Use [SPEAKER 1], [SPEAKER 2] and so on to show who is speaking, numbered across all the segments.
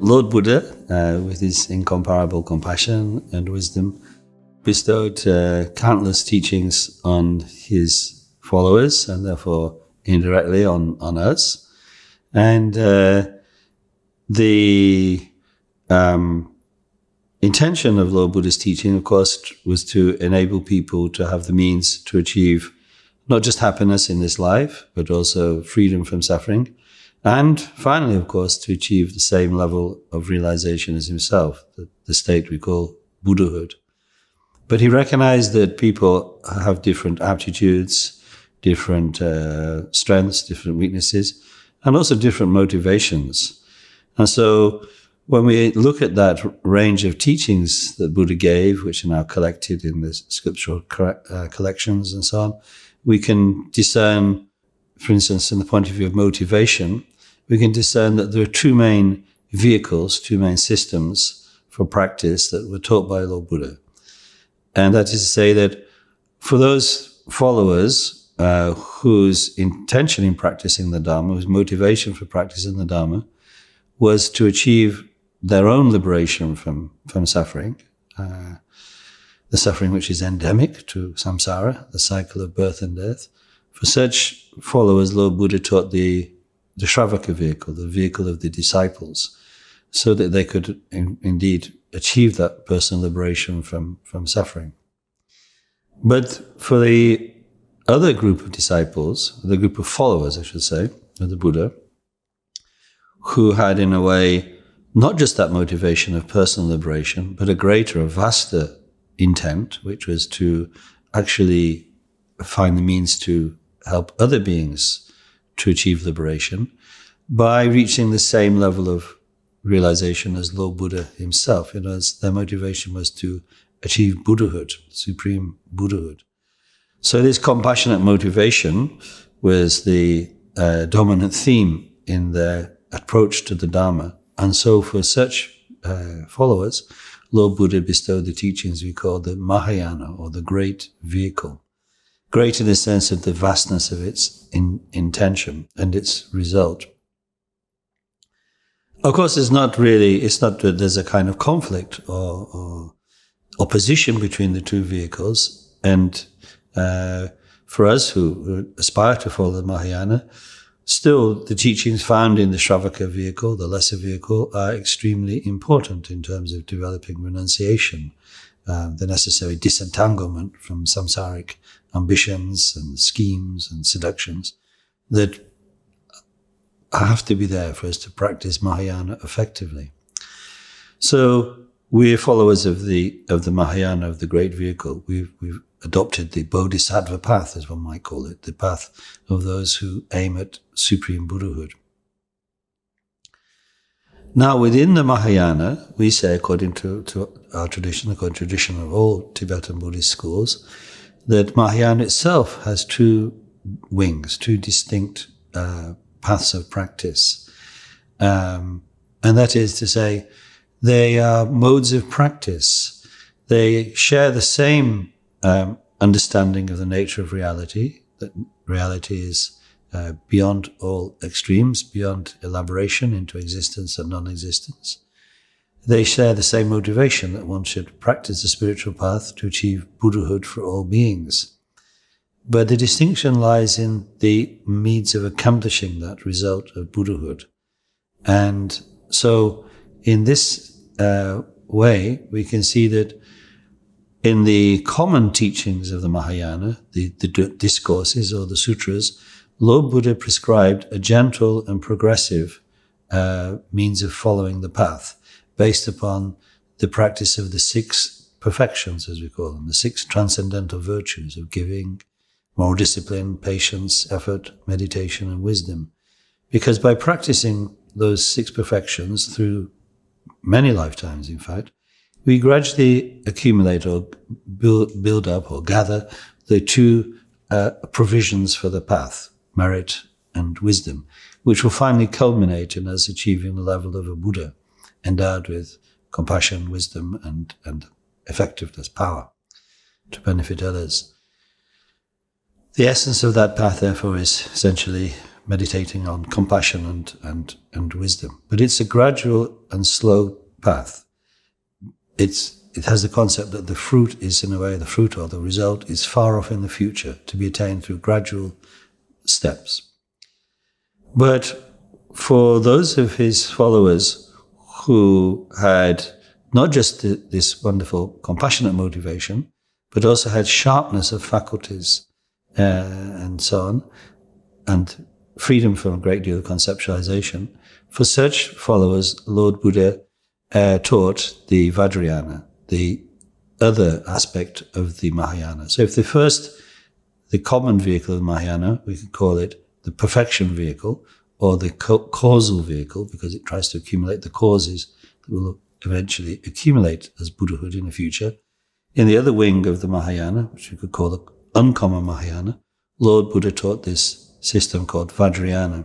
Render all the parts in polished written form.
[SPEAKER 1] Lord Buddha, with his incomparable compassion and wisdom, bestowed countless teachings on his followers and therefore indirectly on us. And the intention of Lord Buddha's teaching, of course, was to enable people to have the means to achieve not just happiness in this life, but also freedom from suffering. And finally, of course, to achieve the same level of realization as himself, the state we call Buddhahood. But he recognized that people have different aptitudes, different strengths, different weaknesses, and also different motivations. And so when we look at that range of teachings that Buddha gave, which are now collected in the scriptural collections and so on, we can discern, for instance, in the point of view of motivation, we can discern that there are two main vehicles, two main systems for practice that were taught by Lord Buddha. And that is to say that for those followers whose intention in practicing the Dharma, whose motivation for practicing the Dharma, was to achieve their own liberation from suffering, the suffering which is endemic to samsara, the cycle of birth and death. For such followers, Lord Buddha taught the Sravaka vehicle, the vehicle of the disciples, so that they could indeed achieve that personal liberation from suffering. But for the other group of disciples, the group of followers, I should say, of the Buddha, who had in a way not just that motivation of personal liberation, but a greater, a vaster intent, which was to actually find the means to help other beings to achieve liberation by reaching the same level of realization as Lord Buddha himself. As their motivation was to achieve Buddhahood, supreme Buddhahood. So this compassionate motivation was the dominant theme in their approach to the Dharma. And so for such followers, Lord Buddha bestowed the teachings we call the Mahayana, or the great vehicle. Great in the sense of the vastness of its intention and its result. Of course, it's not that there's a kind of conflict or opposition between the two vehicles. And for us who aspire to follow the Mahayana, still the teachings found in the Sravaka vehicle, the lesser vehicle, are extremely important in terms of developing renunciation, the necessary disentanglement from samsaric ambitions and schemes and seductions that have to be there for us to practice Mahayana effectively. So we're followers of the Mahayana, of the great vehicle. We've adopted the Bodhisattva path, as one might call it, the path of those who aim at supreme Buddhahood. Now, within the Mahayana, we say, according to our tradition, according to the tradition of all Tibetan Buddhist schools, that Mahayana itself has two wings, two distinct paths of practice. And that is to say, they are modes of practice. They share the same understanding of the nature of reality, that reality is beyond all extremes, beyond elaboration into existence and non-existence. They share the same motivation that one should practice the spiritual path to achieve Buddhahood for all beings. But the distinction lies in the means of accomplishing that result of Buddhahood. And so in this way, we can see that in the common teachings of the Mahayana, the discourses or the sutras, Lord Buddha prescribed a gentle and progressive means of following the path, based upon the practice of the 6 perfections, as we call them, the 6 transcendental virtues of giving, moral discipline, patience, effort, meditation, and wisdom. Because by practicing those 6 perfections through many lifetimes, in fact, we gradually accumulate or build up or gather the 2 provisions for the path, merit and wisdom, which will finally culminate in us achieving the level of a Buddha, endowed with compassion, wisdom, and effectiveness, power, to benefit others. The essence of that path, therefore, is essentially meditating on compassion and wisdom. But it's a gradual and slow path. It has the concept that the fruit is, in a way, the fruit or the result is far off in the future, to be attained through gradual steps. But for those of his followers who had not just this wonderful compassionate motivation, but also had sharpness of faculties and so on, and freedom from a great deal of conceptualization, for such followers, Lord Buddha taught the Vajrayana, the other aspect of the Mahayana. So if the common vehicle of the Mahayana, we could call it the perfection vehicle, or the causal vehicle, because it tries to accumulate the causes that will eventually accumulate as Buddhahood in the future. In the other wing of the Mahayana, which we could call the uncommon Mahayana, Lord Buddha taught this system called Vajrayana,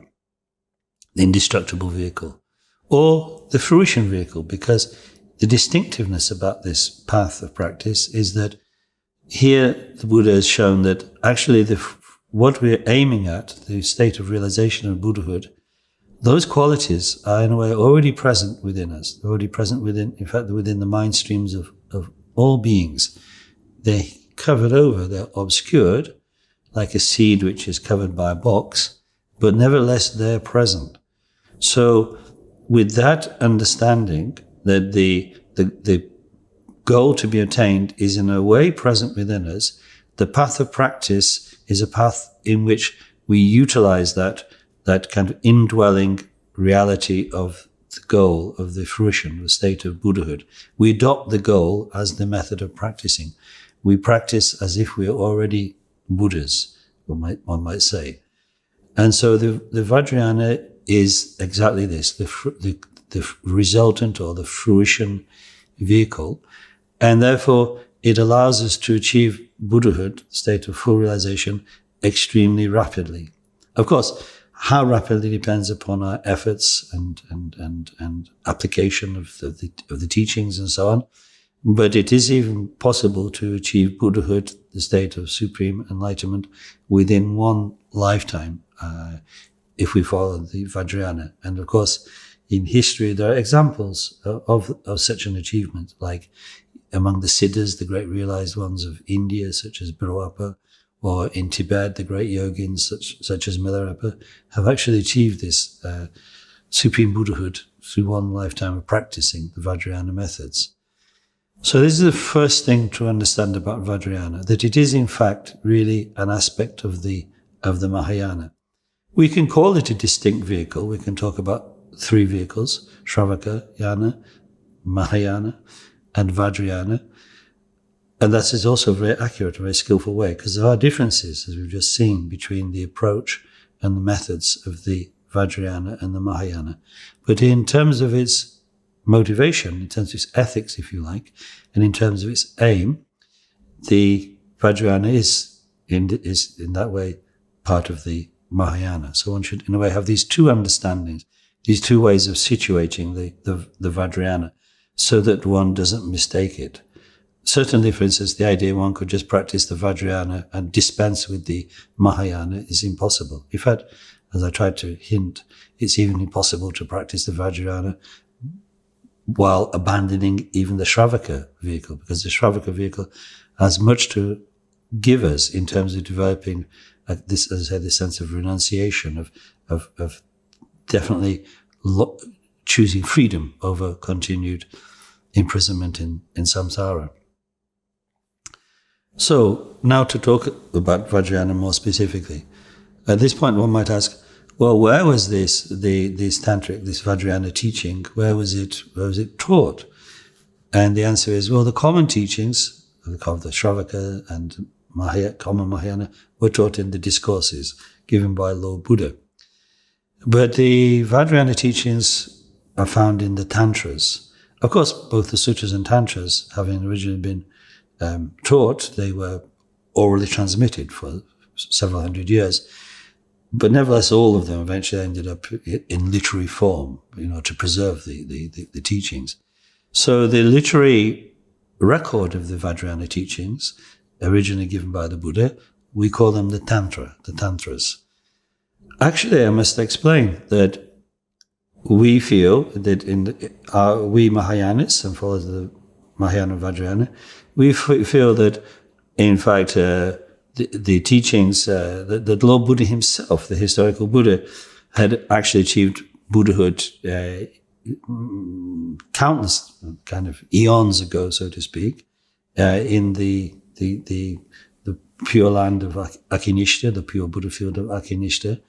[SPEAKER 1] the indestructible vehicle, or the fruition vehicle, because the distinctiveness about this path of practice is that here the Buddha has shown that actually what we're aiming at, the state of realization of Buddhahood, those qualities are in a way already present within us. They're already present within the mind streams of all beings. They're covered over, they're obscured, like a seed which is covered by a box, but nevertheless they're present. So with that understanding that the goal to be attained is in a way present within us, the path of practice is a path in which we utilize that kind of indwelling reality of the goal of the fruition, the state of Buddhahood. We adopt the goal as the method of practicing. We practice as if we are already Buddhas, one might say. And so the Vajrayana is exactly this, the resultant or the fruition vehicle. And therefore, it allows us to achieve Buddhahood, state of full realization, extremely rapidly. Of course, how rapidly depends upon our efforts and application of the teachings and so on. But it is even possible to achieve Buddhahood, the state of supreme enlightenment, within one lifetime, if we follow the Vajrayana. And of course, in history, there are examples of such an achievement, like among the Siddhis, the great realized ones of India, such as Milarepa, or in Tibet, the great yogins, such as Milarepa, have actually achieved this supreme Buddhahood through one lifetime of practicing the Vajrayana methods. So this is the first thing to understand about Vajrayana, that it is in fact really an aspect of the Mahayana. We can call it a distinct vehicle. We can talk about three vehicles: Sravakayana, Mahayana, and Vajrayana. And that is also very accurate, a very skillful way, because there are differences, as we've just seen, between the approach and the methods of the Vajrayana and the Mahayana. But in terms of its motivation, in terms of its ethics, if you like, and in terms of its aim, the Vajrayana is in that way part of the Mahayana. So one should, in a way, have these two understandings, these two ways of situating the Vajrayana, so that one doesn't mistake it. Certainly, for instance, the idea one could just practice the Vajrayana and dispense with the Mahayana is impossible. In fact, as I tried to hint, it's even impossible to practice the Vajrayana while abandoning even the Shravaka vehicle, because the Shravaka vehicle has much to give us in terms of developing this, as I said, this sense of renunciation, of definitely choosing freedom over continued imprisonment in samsara. So now to talk about Vajrayana more specifically. At this point, one might ask, well, where was this Tantric, this Vajrayana teaching, where was it taught? And the answer is, well, the common teachings of the Sravaka and common Mahayana were taught in the discourses given by Lord Buddha. But the Vajrayana teachings are found in the Tantras. Of course, both the sutras and Tantras, having originally been taught, they were orally transmitted for several hundred years. But nevertheless, all of them eventually ended up in literary form, to preserve the teachings. So the literary record of the Vajrayana teachings, originally given by the Buddha, we call them the Tantras. Actually, I must explain that we feel that we Mahayanis and followers of the Mahayana Vajrayana, we feel that, in fact, the teachings, that Lord Buddha himself, the historical Buddha, had actually achieved Buddhahood countless kind of eons ago, so to speak, in the pure land of Akinishta, the pure Buddha field of Akinishta.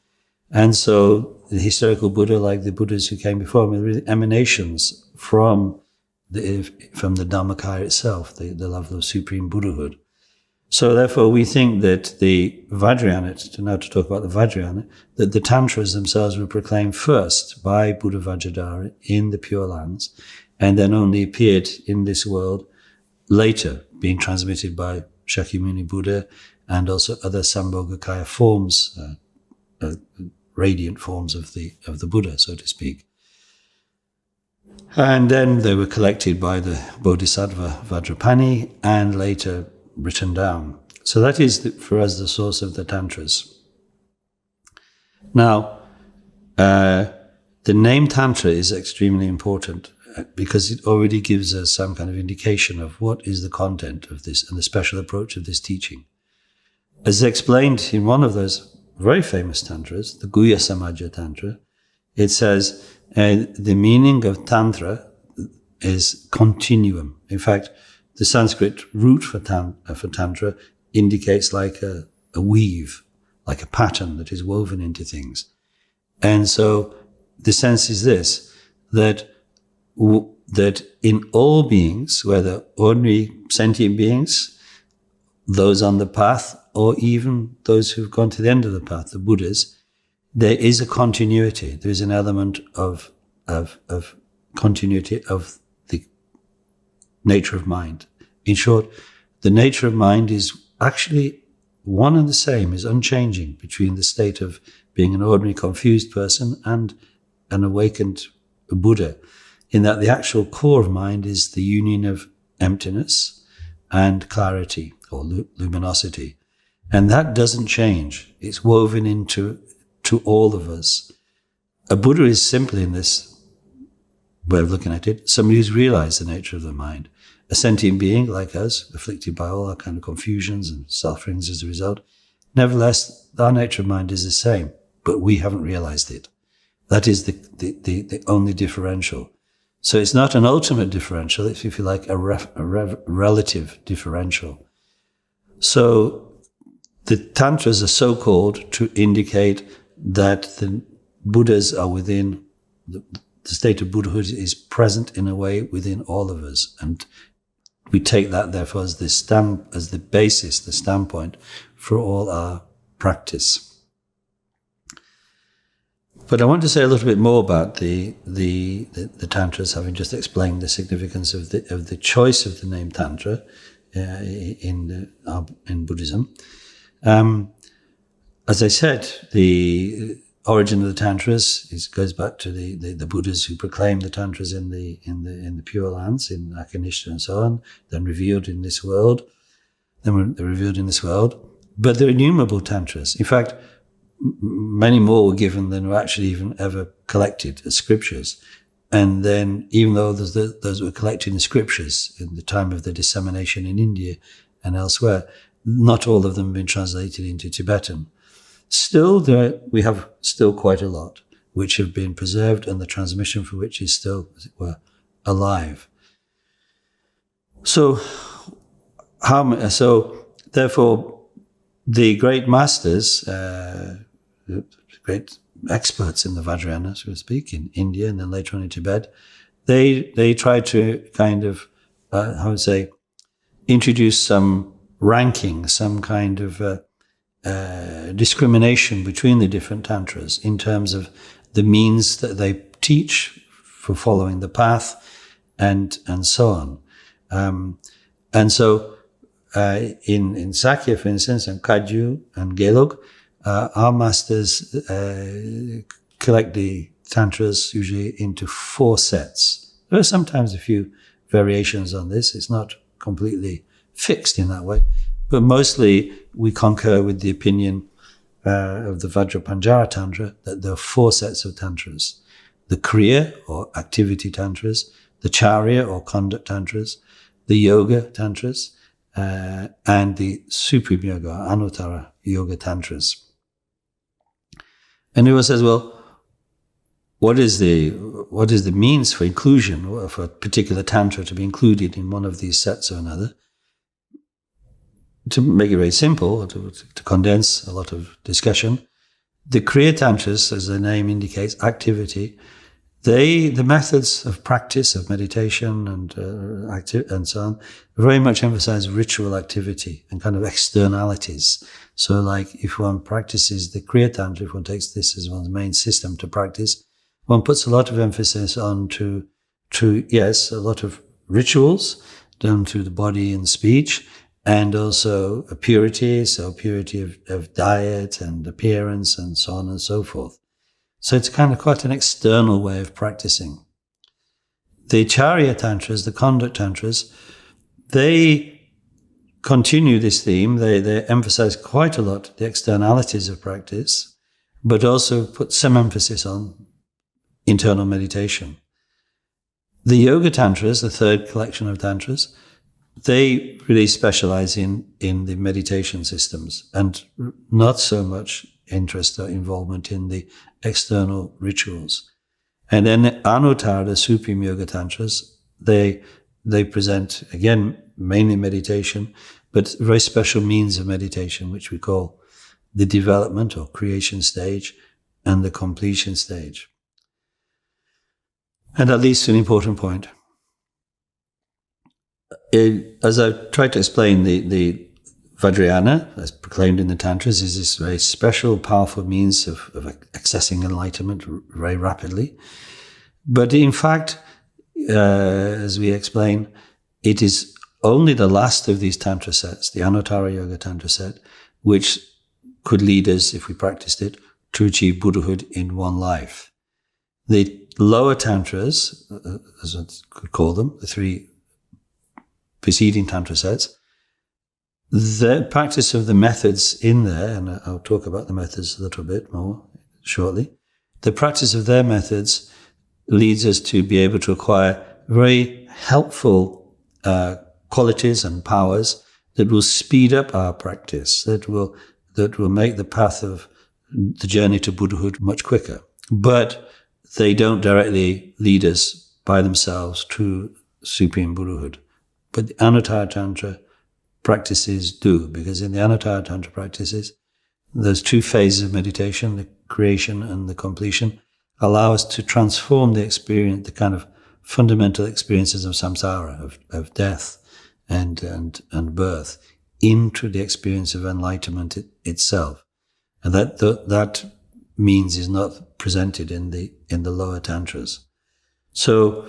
[SPEAKER 1] And so the historical Buddha, like the Buddhas who came before him, are really emanations from the Dharmakaya itself, the level of supreme Buddhahood. So therefore we think that the Vajrayana, now to talk about the Vajrayana, that the Tantras themselves were proclaimed first by Buddha Vajradhara in the Pure Lands, and then only appeared in this world later, being transmitted by Shakyamuni Buddha and also other Sambhogakaya forms, radiant forms of the Buddha, so to speak. And then they were collected by the Bodhisattva Vajrapani and later written down. So that is, for us, the source of the Tantras. Now, the name Tantra is extremely important because it already gives us some kind of indication of what is the content of this and the special approach of this teaching. As explained in one of those very famous Tantras, the Guhya Samaja Tantra, it says the meaning of Tantra is continuum. In fact, the Sanskrit root for Tantra indicates like a weave, like a pattern that is woven into things. And so the sense is this, that in all beings, whether ordinary sentient beings, those on the path, or even those who've gone to the end of the path, the Buddhas, there is a continuity. There is an element of continuity of the nature of mind. In short, the nature of mind is actually one and the same, is unchanging between the state of being an ordinary confused person and an awakened Buddha, in that the actual core of mind is the union of emptiness and clarity or luminosity. And that doesn't change. It's woven into all of us. A Buddha is simply, in this way of looking at it, somebody who's realized the nature of the mind. A sentient being like us, afflicted by all our kind of confusions and sufferings as a result. Nevertheless, our nature of mind is the same, but we haven't realized it. That is the only differential. So it's not an ultimate differential, it's, if you like, a relative differential. So the Tantras are so called to indicate that the Buddhas are within, the state of Buddhahood is present in a way within all of us. And we take that, therefore, as the basis, the standpoint for all our practice. But I want to say a little bit more about the Tantras, having just explained the significance of the choice of the name Tantra in Buddhism. As I said, the origin of the Tantras goes back to the Buddhas who proclaimed the Tantras in the Pure Lands, in Akinishta and so on, then revealed in this world. But there are innumerable Tantras. In fact, many more were given than were actually even ever collected as scriptures. And then, even though those were collected in scriptures in the time of the dissemination in India and elsewhere, not all of them have been translated into Tibetan. Still, we have still quite a lot which have been preserved, and the transmission for which is still, as it were, alive. So therefore, the great masters, the great experts in the Vajrayana, so to speak, in India and then later on in Tibet, they tried to kind of, introduce some ranking, some kind of discrimination between the different Tantras in terms of the means that they teach for following the path and so on. And so in Sakya, for instance, and Kagyu and Gelug, our masters collect the Tantras usually into 4 sets. There are sometimes a few variations on this. It's not completely fixed in that way. But mostly we concur with the opinion of the Vajrayana Tantra that there are 4 sets of Tantras. The Kriya, or activity Tantras, the Charya, or conduct Tantras, the Yoga Tantras, and the Supreme Yoga, or Anuttarayoga Tantras. And he says, well, what is the means for inclusion, or for a particular Tantra to be included in one of these sets or another? To make it very simple, to condense a lot of discussion, the Kriya Tantras, as the name indicates, activity, the methods of practice, of meditation and so on, very much emphasize ritual activity and kind of externalities. So like if one practices the Kriya Tantra, if one takes this as one's main system to practice, one puts a lot of emphasis on to yes, a lot of rituals done through the body and speech, and also a purity, so purity of diet and appearance and so on and so forth. So it's kind of quite an external way of practicing. The Charya Tantras, the conduct Tantras, they continue this theme. They emphasize quite a lot the externalities of practice, but also put some emphasis on internal meditation. The Yoga Tantras, the third collection of Tantras, they really specialize in the meditation systems and not so much interest or involvement in the external rituals. And then Anuttara, the Supreme Yoga Tantras, they present, again, mainly meditation, but very special means of meditation, which we call the development or creation stage and the completion stage. And that leads to an important point. As I tried to explain, the Vajrayana, as proclaimed in the Tantras, is this very special, powerful means of accessing enlightenment very rapidly. But in fact, as we explain, it is only the last of these Tantra sets, the Anuttarayoga Tantra set, which could lead us, if we practiced it, to achieve Buddhahood in one life. The lower Tantras, as I could call them, the 3 preceding Tantra sets, the practice of the methods in there, and I'll talk about the methods a little bit more shortly, the practice of their methods leads us to be able to acquire very helpful qualities and powers that will speed up our practice, that will make the path of the journey to Buddhahood much quicker. But they don't directly lead us by themselves to Supreme Buddhahood. But the Anuttara Tantra practices do, because in the Anuttara Tantra practices, those 2 phases of meditation, the creation and the completion, allow us to transform the experience, the kind of fundamental experiences of samsara, of death and birth, into the experience of enlightenment itself. And that means is not presented in the lower Tantras. So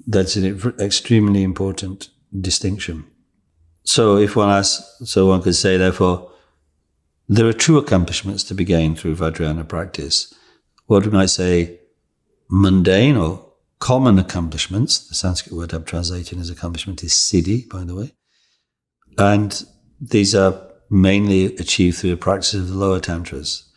[SPEAKER 1] that's an extremely important distinction. So if one asks, so one could say, therefore, there are 2 accomplishments to be gained through Vajrayana practice. What we might say, mundane or common accomplishments. The Sanskrit word I'm translating as accomplishment is siddhi, by the way. And these are mainly achieved through the practice of the lower Tantras,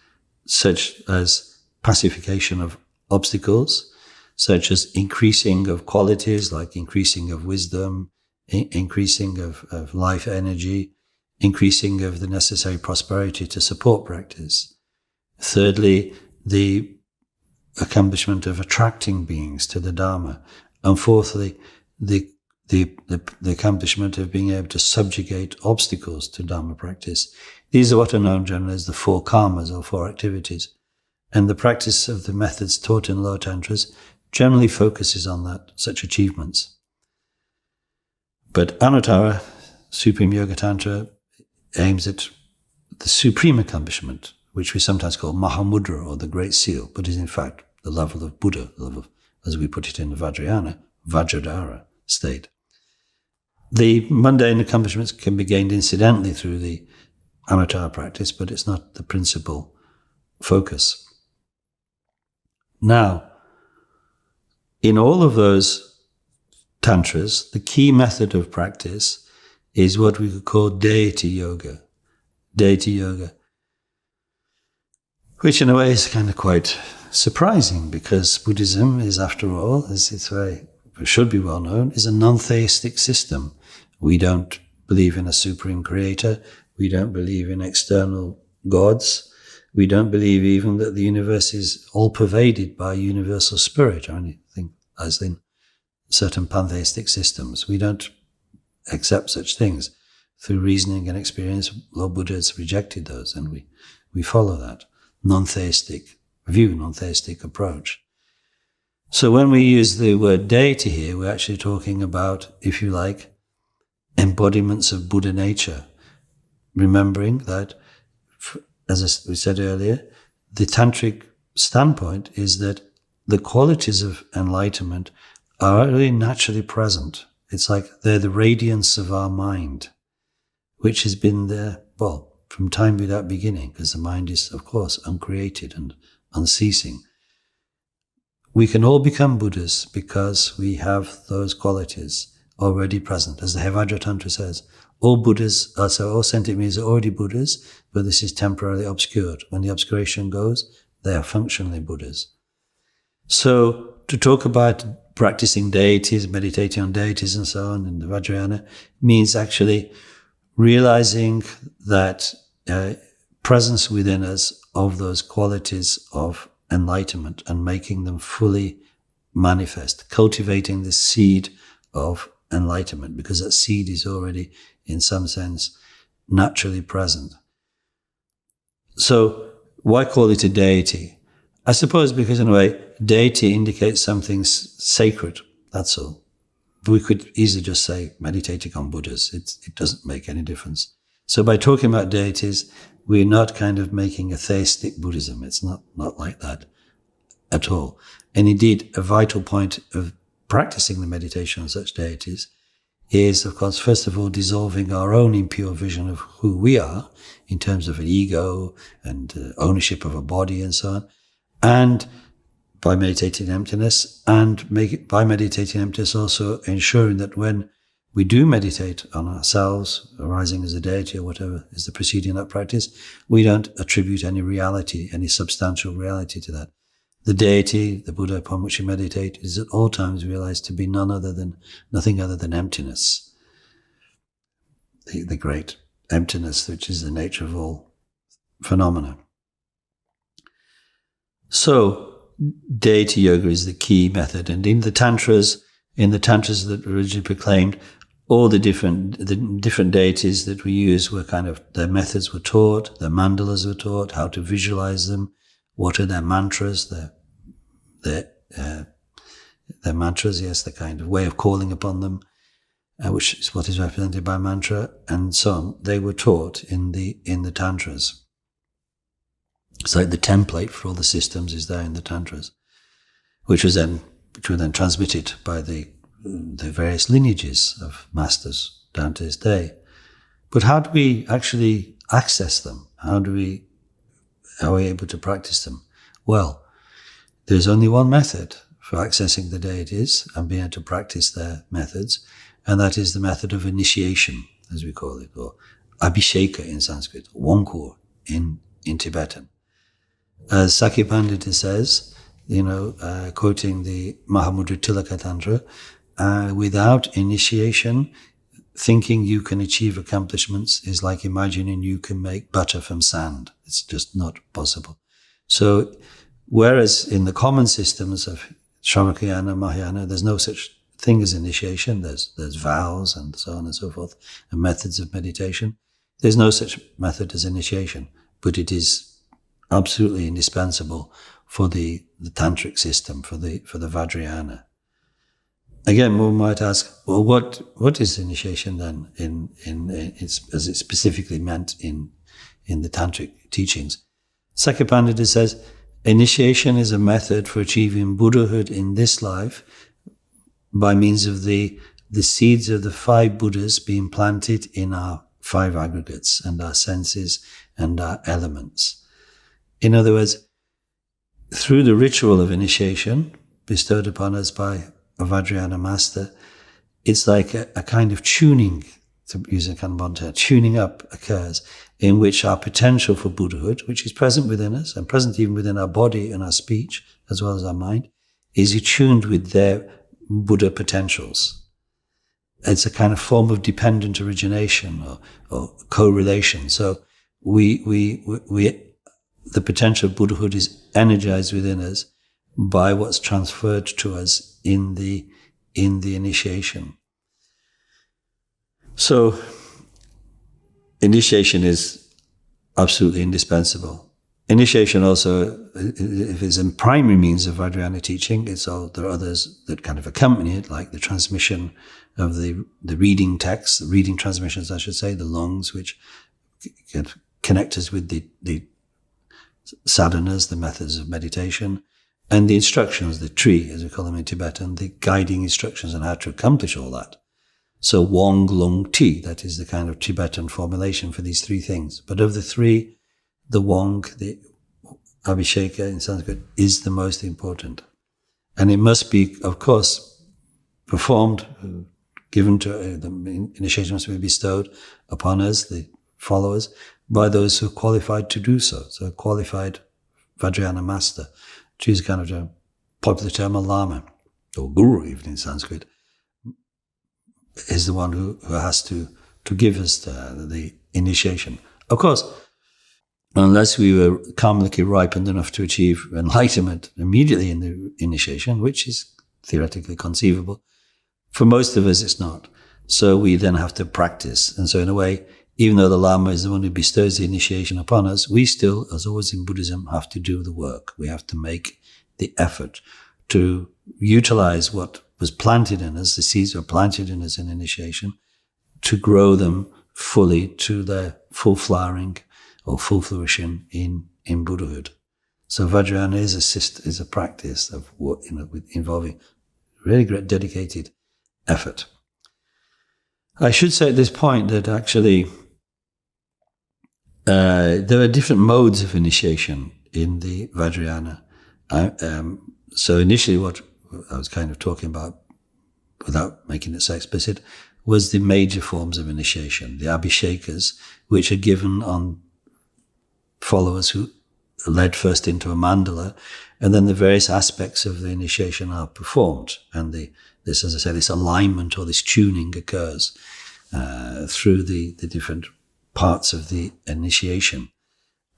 [SPEAKER 1] such as pacification of obstacles, such as increasing of qualities, like increasing of wisdom, increasing of life energy, increasing of the necessary prosperity to support practice. Thirdly, the accomplishment of attracting beings to the Dharma. And fourthly, the accomplishment of being able to subjugate obstacles to Dharma practice. These are what are known generally as the 4 karmas or 4 activities. And the practice of the methods taught in lower Tantras generally focuses on such achievements. But Anuttara, Supreme Yoga Tantra, aims at the supreme accomplishment, which we sometimes call Mahamudra, or the Great Seal, but is in fact the level of Buddha, the level of, as we put it in the Vajrayana, Vajradhara state. The mundane accomplishments can be gained incidentally through the Anuttara practice, but it's not the principal focus. Now, in all of those Tantras, the key method of practice is what we could call Deity Yoga. Deity Yoga. which in a way is kind of quite surprising, because Buddhism is, after all, as it should be well known, is a non-theistic system. We don't believe in a supreme creator. We don't believe in external gods. We don't believe even that the universe is all pervaded by universal spirit, or anything as in certain pantheistic systems. We don't accept such things. Through reasoning and experience, Lord Buddha has rejected those, and we follow that non-theistic view, non-theistic approach. So when we use the word deity here, we're actually talking about, if you like, embodiments of Buddha nature. Remembering that, as we said earlier, the Tantric standpoint is that the qualities of enlightenment are really naturally present. It's like they're the radiance of our mind, which has been there, well, from time without beginning, because the mind is, of course, uncreated and unceasing. We can all become Buddhas because we have those qualities already present. As the Vajrayana Tantra says, all Buddhas, all sentient beings are already Buddhas, but this is temporarily obscured. When the obscuration goes, they are functionally Buddhas. So to talk about practicing deities, meditating on deities and so on in the Vajrayana means actually realizing that presence within us of those qualities of enlightenment and making them fully manifest, cultivating the seed of enlightenment, because that seed is already, in some sense, naturally present. So why call it a deity? I suppose because in a way, deity indicates something sacred, that's all. But we could easily just say meditating on Buddhas. It doesn't make any difference. So by talking about deities, we're not kind of making a theistic Buddhism. It's not like that at all. And indeed, a vital point of practicing the meditation on such deities is, of course, first of all, dissolving our own impure vision of who we are in terms of an ego and ownership of a body and so on. And by meditating emptiness, and by meditating emptiness also ensuring that when we do meditate on ourselves, arising as a deity or whatever is the proceeding of that practice, we don't attribute any reality, any substantial reality to that. The deity, the Buddha upon which we meditate, is at all times realized to be nothing other than emptiness. The great emptiness, which is the nature of all phenomena. So, deity yoga is the key method, and in the Tantras that were originally proclaimed, all the different deities that we use were their methods were taught, their mandalas were taught, how to visualize them, what are their mantras, their mantras, yes, the kind of way of calling upon them, which is what is represented by mantra, and so on. They were taught in the Tantras. It's like the template for all the systems is there in the Tantras, which were then transmitted by the various lineages of masters down to this day. But how do we actually access them? How are we able to practice them? Well, there's only one method for accessing the deities and being able to practice their methods, and that is the method of initiation, as we call it, or Abhisheka in Sanskrit, Wangkur in Tibetan. As Shakyamuni says, quoting the Mahamudra Tilaka Tantra, without initiation, thinking you can achieve accomplishments is like imagining you can make butter from sand. It's just not possible. So, whereas in the common systems of Sravakayana, Mahayana, there's no such thing as initiation. There's vows and so on and so forth, and methods of meditation. There's no such method as initiation, but it is absolutely indispensable for the Tantric system, for the Vajrayana. Again, one might ask, well, what is initiation then as it's specifically meant in the Tantric teachings? Shakyamuni says, initiation is a method for achieving Buddhahood in this life by means of the seeds of the 5 Buddhas being planted in our 5 aggregates and our senses and our elements. In other words, through the ritual of initiation bestowed upon us by a Vajrayana master, it's like a kind of tuning, to use a kind of modern term, tuning up occurs. in which our potential for Buddhahood, which is present within us and present even within our body and our speech, as well as our mind, is attuned with their Buddha potentials. It's a kind of form of dependent origination or correlation. So the potential of Buddhahood is energized within us by what's transferred to us in the initiation. So initiation is absolutely indispensable. Initiation also, if it's a primary means of Vajrayana teaching, there are others that kind of accompany it, like the transmission of the reading texts, the reading transmissions, I should say, the lungs, which connect us with the sadhanas, the methods of meditation, and the instructions, the tri, as we call them in Tibetan, the guiding instructions on how to accomplish all that. So Wang, Lung, Ti, that is the kind of Tibetan formulation for these three things. But of the three, the Wang, the Abhisheka in Sanskrit, is the most important. And it must be, of course, performed, given to, the initiation must be bestowed upon us, the followers, by those who are qualified to do so. So a qualified Vajrayana master, which is kind of a popular term, a Lama, or Guru even in Sanskrit, is the one who has to give us the initiation. Of course, unless we were karmically ripened enough to achieve enlightenment immediately in the initiation, which is theoretically conceivable, for most of us it's not. So we then have to practice. And so in a way, even though the Lama is the one who bestows the initiation upon us, we still, as always in Buddhism, have to do the work. We have to make the effort to utilize what was planted in us, the seeds were planted in us in initiation, to grow them fully to their full flowering or full fruition in Buddhahood. So Vajrayana is a practice of involving really great dedicated effort. I should say at this point that actually there are different modes of initiation in the Vajrayana. So initially what I was kind of talking about, without making it so explicit, was the major forms of initiation, the Abhishekas, which are given on followers who are led first into a mandala, and then the various aspects of the initiation are performed. And this, as I say, this alignment or this tuning occurs through the different parts of the initiation.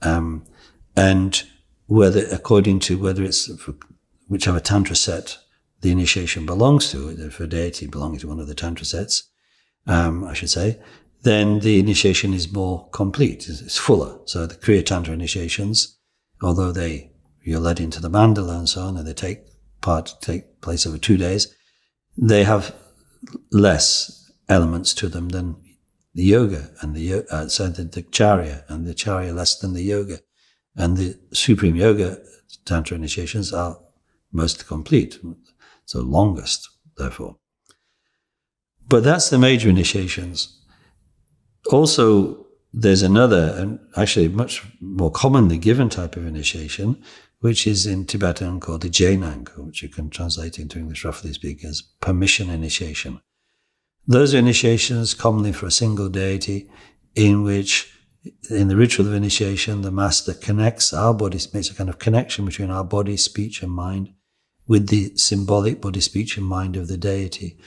[SPEAKER 1] And according to whether it's whichever Tantra set the initiation belongs to, for deity belonging to one of the Tantra sets, I should say, then the initiation is more complete, it's fuller. So the Kriya Tantra initiations, although you're led into the mandala and so on, and they take place over 2 days, they have less elements to them than the yoga and the Charya, and the Charya less than the yoga. And the Supreme Yoga Tantra initiations are most complete, so longest, therefore. But that's the major initiations. Also, there's another, and actually much more commonly given type of initiation, which is in Tibetan called the Jenang, which you can translate into English, roughly speaking, as permission initiation. Those are initiations commonly for a single deity, in which, in the ritual of initiation, the master connects our body, makes a kind of connection between our body, speech, and mind with the symbolic body, speech, and mind of the deity.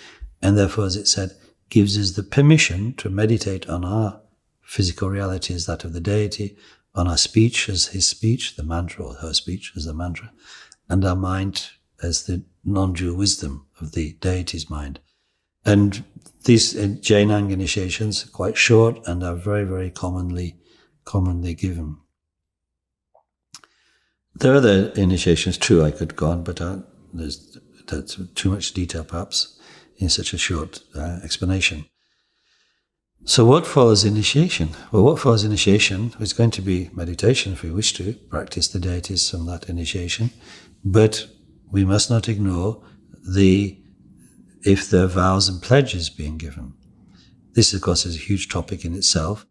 [SPEAKER 1] And therefore, as it said, gives us the permission to meditate on our physical reality as that of the deity, on our speech as his speech, the mantra, or her speech as the mantra, and our mind as the non-dual wisdom of the deity's mind. And these Jenang initiations are quite short and are very, very commonly given. There are other initiations too I could go on, but that's too much detail perhaps in such a short explanation. So what follows initiation? Well, what follows initiation is going to be meditation if we wish to practice the deities from that initiation, but we must not ignore if there are vows and pledges being given. This, of course, is a huge topic in itself.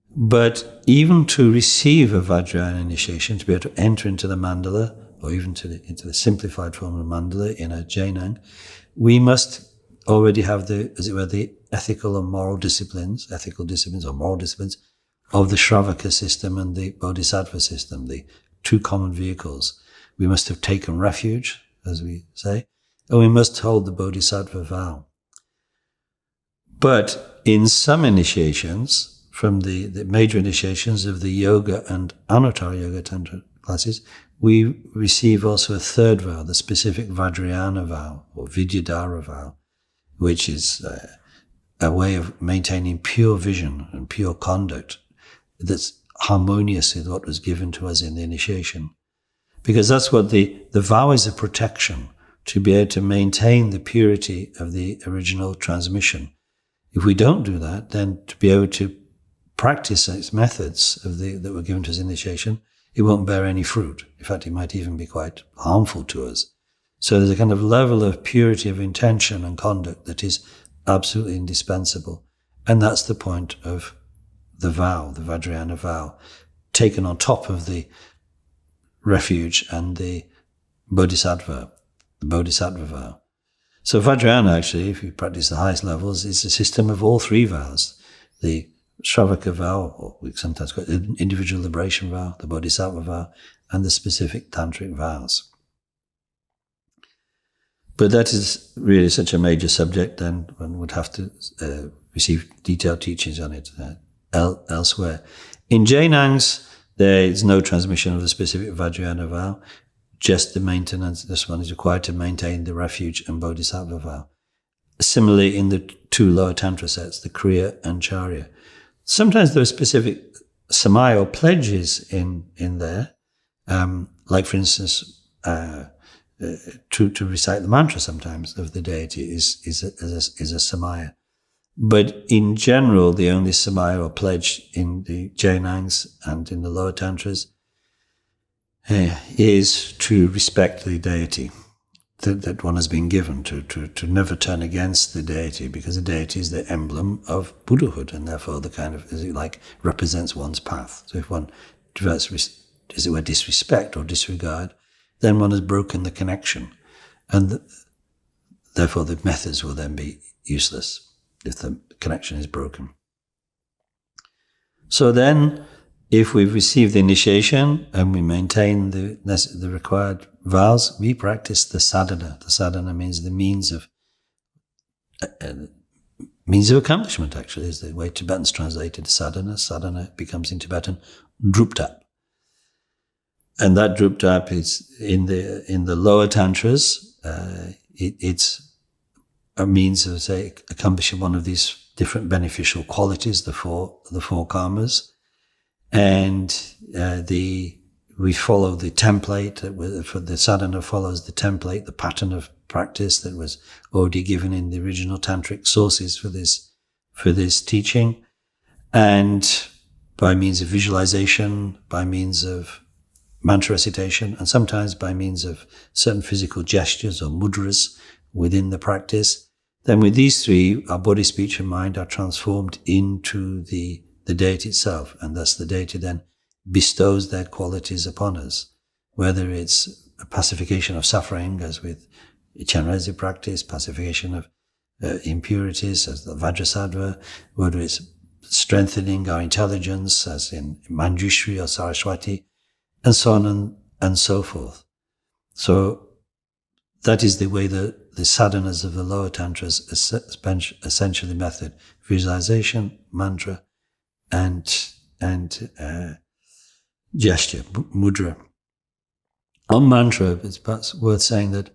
[SPEAKER 1] But even to receive a Vajrayana initiation, to be able to enter into the mandala, or even into the simplified form of mandala in a Jenang, we must already have the ethical or moral disciplines or moral disciplines of the Shravaka system and the Bodhisattva system, the two common vehicles. We must have taken refuge, as we say, and we must hold the Bodhisattva vow. But in some initiations, from the major initiations of the Yoga and Anuttarayoga Tantra classes, we receive also a third vow, the specific Vajrayana vow, or Vajradhara vow, which is a way of maintaining pure vision and pure conduct that's harmonious with what was given to us in the initiation. Because that's what the vow is, a protection to be able to maintain the purity of the original transmission. If we don't do that, then to be able to practice its methods that were given to us in initiation, it won't bear any fruit. In fact, it might even be quite harmful to us. So there's a kind of level of purity of intention and conduct that is absolutely indispensable. And that's the point of the vow, the Vajrayana vow, taken on top of the refuge and the Bodhisattva vow. So Vajrayana, actually, if you practice the highest levels, is a system of all three vows. The Sravaka vow, or we sometimes call it the individual liberation vow, the Bodhisattva vow, and the specific Tantric vows. But that is really such a major subject, then one would have to receive detailed teachings on it elsewhere. In Jenangs, there is no transmission of the specific Vajrayana vow, just the maintenance. This one is required to maintain the refuge and Bodhisattva vow. Similarly, in the two lower Tantra sets, the Kriya and Charya, sometimes there are specific samaya or pledges in there, like for instance, to recite the mantra sometimes of the deity is a samaya. But in general, the only samaya or pledge in the Jenangs and in the lower Tantras is to respect the deity that one has been given, to never turn against the deity, because the deity is the emblem of Buddhahood, and therefore the kind of, as it like, represents one's path. So if one develops, as it were, disrespect or disregard, then one has broken the connection, and therefore the methods will then be useless if the connection is broken. So then, if we've received the initiation and we maintain the required vows, we practice the sadhana. The sadhana means the means of accomplishment, actually, is the way Tibetans translated sadhana. Sadhana becomes in Tibetan druptap. And that druptap is in the lower tantras. It's a means of, say, accomplishing one of these different beneficial qualities, the four karmas. And we follow the template for the sadhana follows the template, the pattern of practice that was already given in the original tantric sources for this teaching, and by means of visualization, by means of mantra recitation, and sometimes by means of certain physical gestures or mudras within the practice. Then with these three, our body, speech, and mind are transformed into the deity itself, and thus the deity then bestows their qualities upon us, whether it's a pacification of suffering, as with Chenrezig practice, pacification of impurities, as the Vajrasattva, whether it's strengthening our intelligence, as in Manjushri or Saraswati, and so on and so forth. So that is the way the sadhanas of the lower tantras essentially method: visualization, mantra, and gesture, mudra. On mantra, it's perhaps worth saying that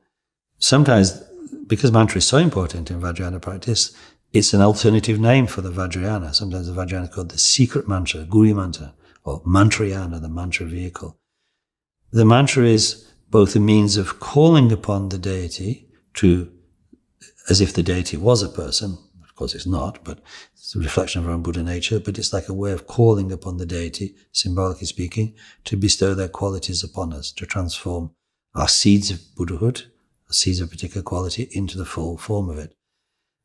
[SPEAKER 1] sometimes, because mantra is so important in Vajrayana practice, it's an alternative name for the Vajrayana. Sometimes the Vajrayana is called the secret mantra, Guri mantra, or mantrayana, the mantra vehicle. The mantra is both a means of calling upon the deity as if the deity was a person. Of course it's not, but it's a reflection of our own Buddha nature, but it's like a way of calling upon the deity, symbolically speaking, to bestow their qualities upon us, to transform our seeds of Buddhahood, our seeds of particular quality, into the full form of it.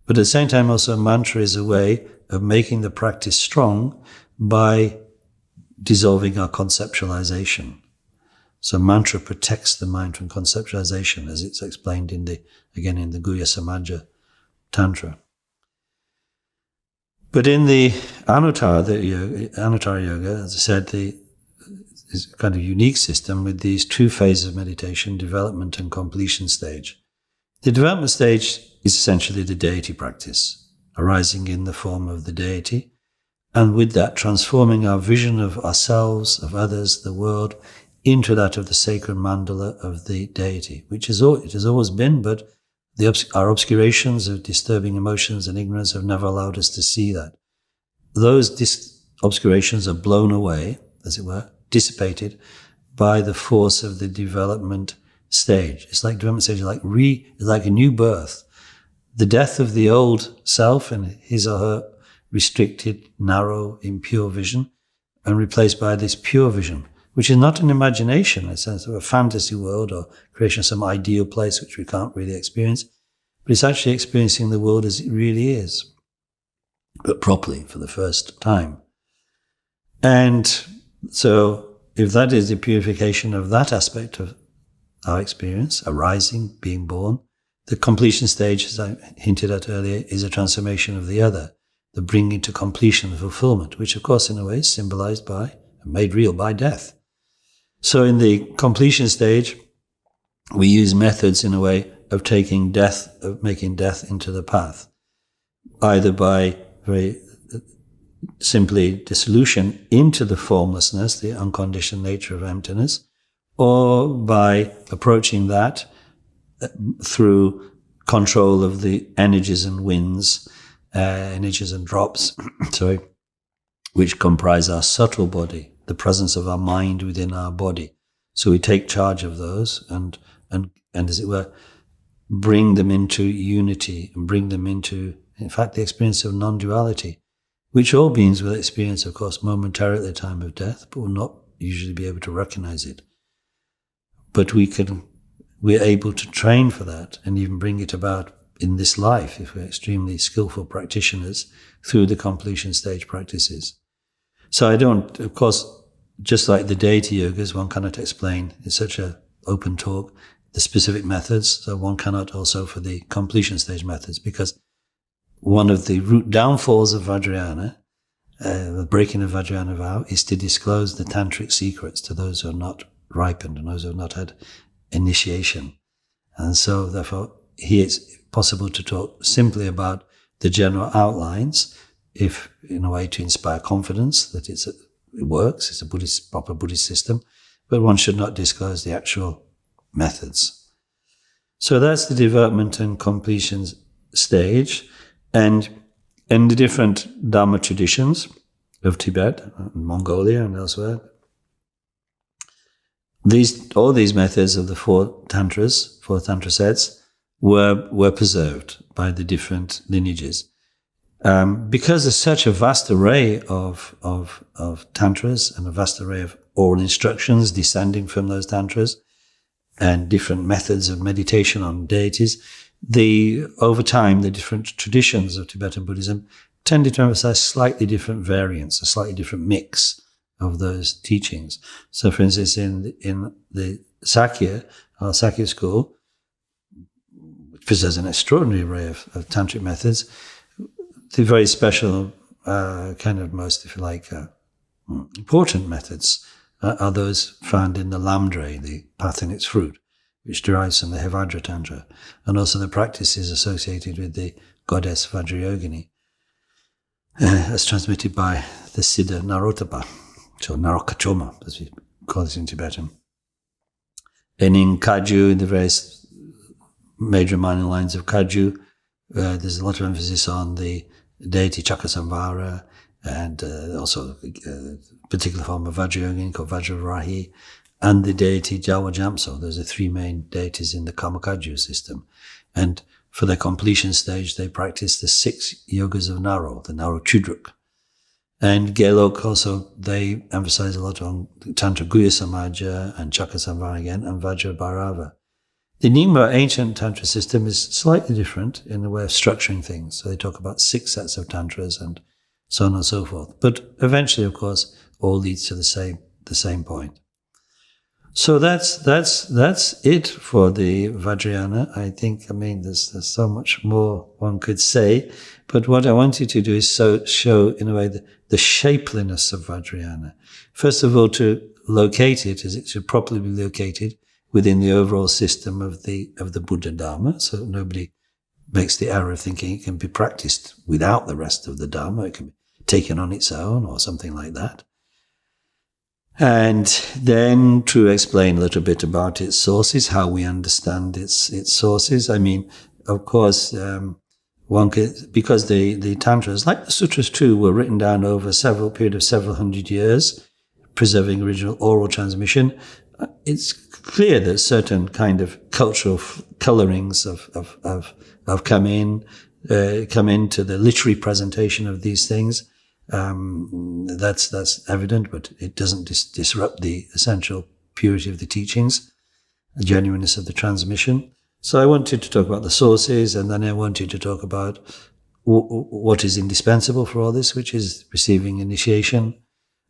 [SPEAKER 1] But at the same time, also, mantra is a way of making the practice strong by dissolving our conceptualization. So mantra protects the mind from conceptualization, as it's explained in the Guhya Samaja Tantra. But in the Anuttarayoga, as I said, is a kind of unique system with these two phases of meditation, development and completion stage. The development stage is essentially the deity practice, arising in the form of the deity, and with that transforming our vision of ourselves, of others, the world, into that of the sacred mandala of the deity, which it has always been, but our obscurations of disturbing emotions and ignorance have never allowed us to see that. Those obscurations are blown away, as it were, dissipated by the force of the development stage. It's like development stage, it's like a new birth. The death of the old self and his or her restricted, narrow, impure vision, and replaced by this pure vision, which is not an imagination in a sense of a fantasy world or creation of some ideal place which we can't really experience, but it's actually experiencing the world as it really is, but properly for the first time. And so if that is the purification of that aspect of our experience, arising, being born, the completion stage, as I hinted at earlier, is a transformation of the other, the bringing to completion, the fulfillment, which of course in a way is symbolized by and made real by death. So in the completion stage, we use methods in a way of making death into the path, either by very simply dissolution into the formlessness, the unconditioned nature of emptiness, or by approaching that through control of the energies and winds, energies and drops, which comprise our subtle body, the presence of our mind within our body. So we take charge of those and as it were, bring them into unity and bring them into, in fact, the experience of non-duality, which all beings will experience, of course, momentarily at the time of death, but will not usually be able to recognize it. But we're able to train for that and even bring it about in this life if we're extremely skillful practitioners through the completion stage practices. So I don't, of course, just like the deity yogas, one cannot explain, it's such an open talk, the specific methods, so one cannot also for the completion stage methods, because one of the root downfalls of Vajrayana, the breaking of Vajrayana vow, is to disclose the tantric secrets to those who are not ripened and those who have not had initiation. And so, therefore, here it's possible to talk simply about the general outlines, if in a way to inspire confidence that it works, it's a proper Buddhist system, but one should not disclose the actual methods. So that's the development and completion stage. And in the different Dharma traditions of Tibet, Mongolia and elsewhere, all these methods of the four Tantra sets were preserved by the different lineages. Because there's such a vast array of Tantras and a vast array of oral instructions descending from those Tantras and different methods of meditation on deities, over time, the different traditions of Tibetan Buddhism tended to emphasize slightly different variants, a slightly different mix of those teachings. So, for instance, in the Sakya, our Sakya school, which possesses an extraordinary array of tantric methods, the very special, kind of most, if you like, important methods are those found in the Lamdre, the path and its fruit, which derives from the Hevajra Tantra, and also the practices associated with the goddess Vajrayogini, as transmitted by the Siddha Narotapa, so Narokachoma, as we call it in Tibetan. And in Kagyu, in the various major minor lines of Kagyu, there's a lot of emphasis on the deity Chakasamvara, and also a particular form of Vajrayogini called Vajravarahi, and the deity Jawa Jamso. Those are three main deities in the Kamakaju system. And for their completion stage, they practice the 6 yogas of Naro, the Naro Chudruk. And Gelok also, they emphasize a lot on Tantra Guya Samaja and Chakasamvara again, and Vajrabharava. The Nyingma ancient Tantra system is slightly different in the way of structuring things. So they talk about 6 sets of Tantras and so on and so forth. But eventually, of course, all leads to the same point. So that's it for the Vajrayana. I think, there's so much more one could say, but what I want you to do is show in a way the shapeliness of Vajrayana. First of all, to locate it as it should properly be located within the overall system of the Buddha Dharma, so nobody makes the error of thinking it can be practiced without the rest of the Dharma. It can be taken on its own or something like that. And then to explain a little bit about its sources, how we understand its sources. Of course, one could, because the Tantras, like the Sutras too, were written down over a period of several hundred years, preserving original oral transmission. It's clear that certain kind of cultural colorings have come into the literary presentation of these things. That's evident, but it doesn't disrupt the essential purity of the teachings, the genuineness of the transmission. So I wanted to talk about the sources, and then I wanted to talk about what is indispensable for all this, which is receiving initiation.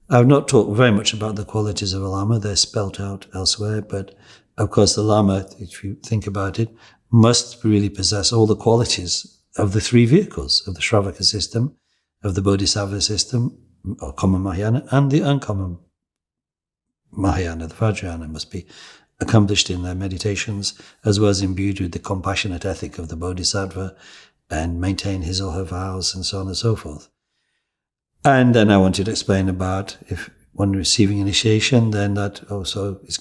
[SPEAKER 1] I've not talked very much about the qualities of a Lama. They're spelt out elsewhere, but of course the Lama, if you think about it, must really possess all the qualities of the three vehicles, of the Sravaka system, of the Bodhisattva system, or common Mahayana, and the uncommon Mahayana, the Vajrayana, must be accomplished in their meditations, as well as imbued with the compassionate ethic of the Bodhisattva, and maintain his or her vows, and so on and so forth. And then I wanted to explain about if one receiving initiation, then that also is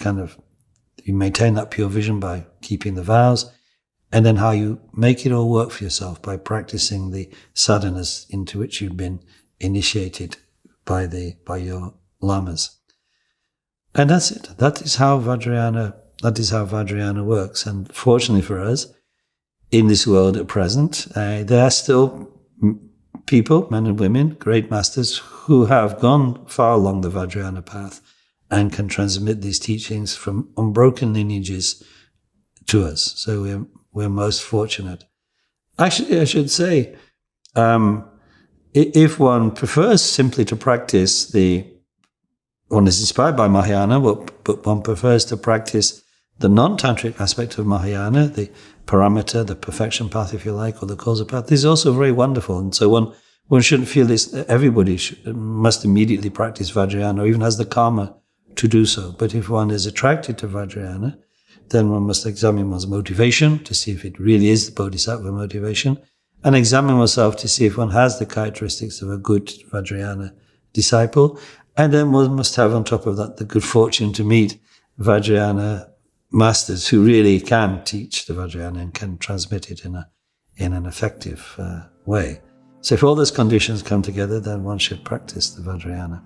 [SPEAKER 1] you maintain that pure vision by keeping the vows, and then how you make it all work for yourself by practicing the sadhanas into which you've been initiated by your lamas. And that's it. That is how Vajrayana works. And fortunately for us, in this world at present, there are still people, men and women, great masters, who have gone far along the Vajrayana path and can transmit these teachings from unbroken lineages to us. So we're most fortunate. Actually, I should say, if one prefers simply to practice one is inspired by Mahayana, but one prefers to practice the non-tantric aspect of Mahayana, the paramita, the perfection path, if you like, or the causa path, this is also very wonderful. And so one shouldn't feel this, everybody must immediately practice Vajrayana, or even has the karma to do so. But if one is attracted to Vajrayana, then one must examine one's motivation to see if it really is the Bodhisattva motivation, and examine oneself to see if one has the characteristics of a good Vajrayana disciple. And then one must have on top of that the good fortune to meet Vajrayana masters who really can teach the Vajrayana and can transmit it in an effective way. So if all those conditions come together, then one should practice the Vajrayana.